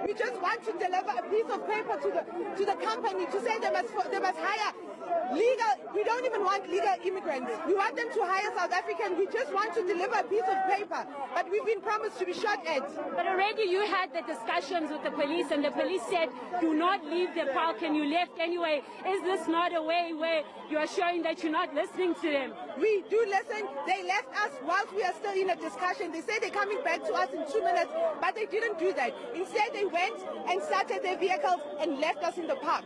We just want to deliver a piece of paper to the company to say they must hire legal. We don't even want legal immigrants. We want them to hire South Africans. We just want to deliver a piece of paper, but we've been promised to be shot at. But already you had the discussions with the police, and the police said, do not leave the park, and you left anyway. Is this not a way where you are showing that you're not listening to them? We do listen. They left us whilst we are still in a discussion. They say they're coming back to us in 2 minutes, but they didn't do that. Instead, they went and started their vehicles and left us in the park.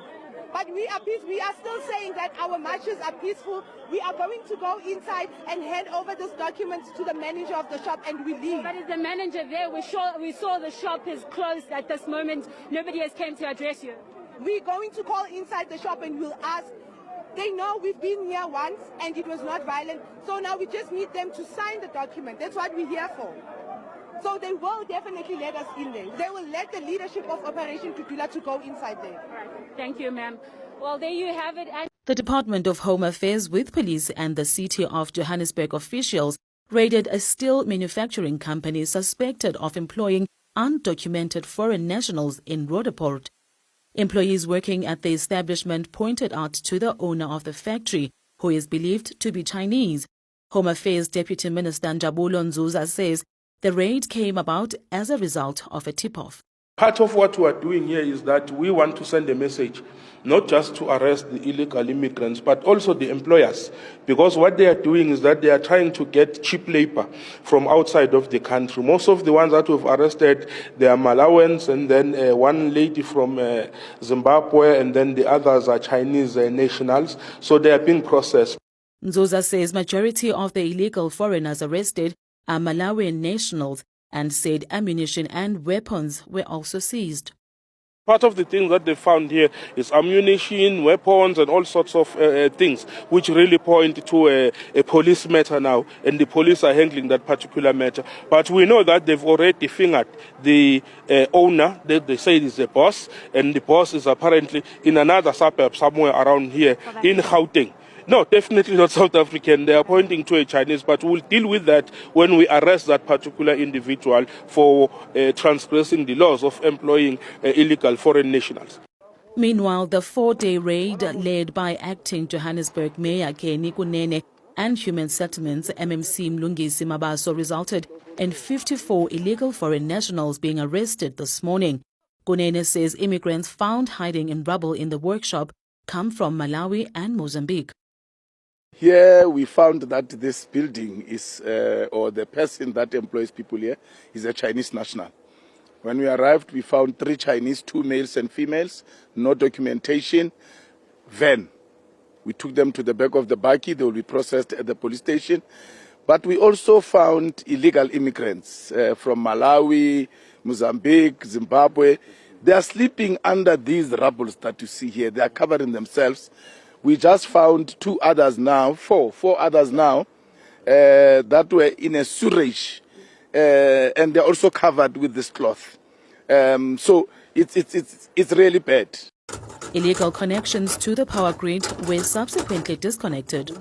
But we are peaceful. We are still saying that our marches are peaceful. We are going to go inside and hand over these documents to the manager of the shop, and we leave. But is the manager there? We saw the shop is closed at this moment. Nobody has came to address you. We're going to call inside the shop and we'll ask. They know we've been here once and it was not violent. So now we just need them to sign the document. That's what we're here for. So they will definitely let us in there. They will let the leadership of Operation Dudula to go inside there. Right. Thank you, ma'am. Well, there you have it. The Department of Home Affairs with police and the City of Johannesburg officials raided a steel manufacturing company suspected of employing undocumented foreign nationals in Roodepoort. Employees working at the establishment pointed out to the owner of the factory, who is believed to be Chinese. Home Affairs Deputy Minister Dudula Nzuza says the raid came about as a result of a tip-off. Part of what we are doing here is that we want to send a message, not just to arrest the illegal immigrants, but also the employers. Because what they are doing is that they are trying to get cheap labor from outside of the country. Most of the ones that we've arrested, they are Malawans, and then one lady from Zimbabwe, and then the others are Chinese nationals. So they are being processed. Nzuza says majority of the illegal foreigners arrested are Malawian nationals, and said ammunition and weapons were also seized. Part of the things that they found here is ammunition, weapons, and all sorts of things, which really point to a police matter now, and the police are handling that particular matter. But we know that they've already fingered the owner. They say is the boss, and the boss is apparently in another suburb somewhere around here in Gauteng. No, definitely not South African. They are pointing to a Chinese, but we'll deal with that when we arrest that particular individual for transgressing the laws of employing illegal foreign nationals. Meanwhile, the 4-day raid led by acting Johannesburg Mayor Kenny Kunene and Human Settlements MMC Mlungisi Mabaso resulted in 54 illegal foreign nationals being arrested this morning. Kunene says immigrants found hiding in rubble in the workshop come from Malawi and Mozambique. Here we found that this building is, or the person that employs people here, is a Chinese national. When we arrived, we found 3 Chinese, 2 males and females, no documentation, van. We took them to the back of the bakkie. They will be processed at the police station. But we also found illegal immigrants from Malawi, Mozambique, Zimbabwe. They are sleeping under these rubbles that you see here. They are covering themselves. We just found 4 others now, that were in a sewage, and they're also covered with this cloth. So it's really bad. Illegal connections to the power grid were subsequently disconnected.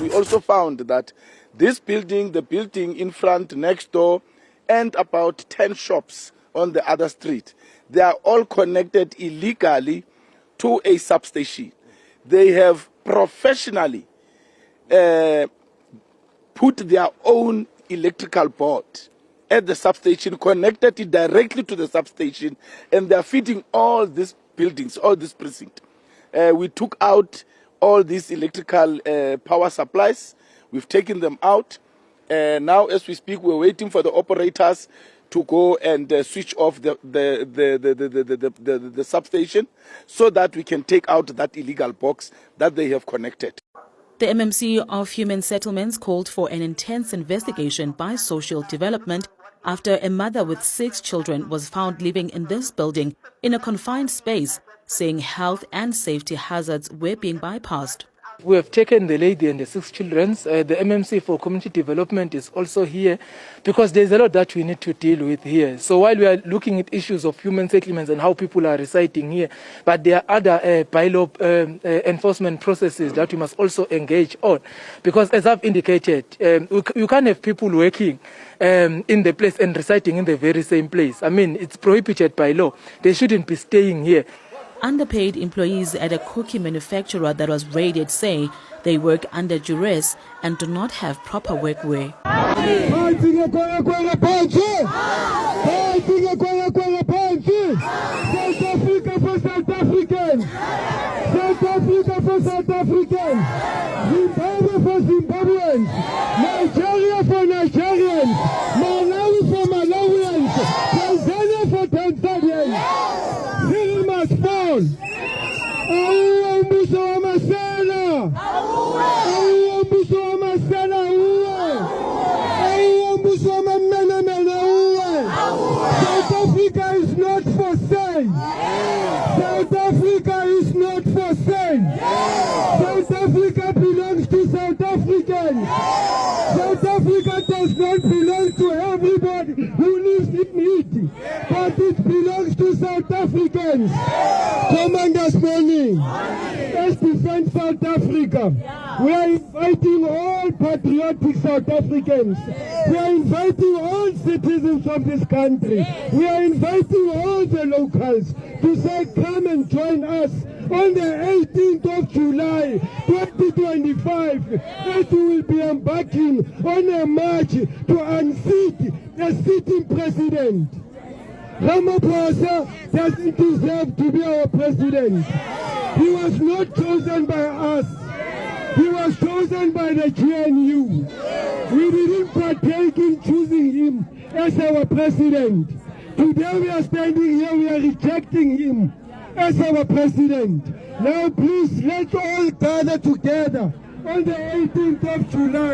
We also found that this building, the building in front, next door, and about 10 shops on the other street, they are all connected illegally to a substation. They have professionally put their own electrical board at the substation, connected it directly to the substation, and they are feeding all these buildings, all this precinct. We took out all these electrical power supplies. We've taken them out. Now, as we speak, we're waiting for the operators to go and switch off the substation so that we can take out that illegal box that they have connected. The MMC of Human Settlements called for an intense investigation by Social Development after a mother with 6 children was found living in this building in a confined space, saying health and safety hazards were being bypassed. We have taken the lady and the 6 children. The MMC for Community Development is also here because there's a lot that we need to deal with here. So while we are looking at issues of human settlements and how people are residing here, but there are other bylaw enforcement processes that we must also engage on. Because as I've indicated, you can't have people working in the place and residing in the very same place. I mean, it's prohibited by law. They shouldn't be staying here. Underpaid employees at a cookie manufacturer that was raided say they work under duress and do not have proper workwear. South Africa for South Africans! South Africa for South Africans! Zimbabwe for Zimbabweans! Nigeria for Nigerians! Malawi for Malawians! Tanzania for Tanzanians! Cyril must fall! Auwe mbuso wa Masela! Auwe mbuso wa Masela uwe! Auwe mbuso wa Mamenemene uwe! South Africa is not for sale! South Africa is not for sale! South Africa belongs to South Africans! South Africa does not belong to everybody who lives in it, but it belongs to South Africans. Commanders morning. Let's defend South Africa. We are inviting all patriotic South Africans. We are inviting all citizens of this country. We are inviting all the locals to say, come and join us on the 18th of July 2025, as we will be embarking on a march to unseat the sitting president. Ramaphosa doesn't deserve to be our president. He was not chosen by us. He was chosen by the GNU. We didn't partake in choosing him as our president. Today we are standing here, we are rejecting him as our president. Now please, let's all gather together on the 18th of July.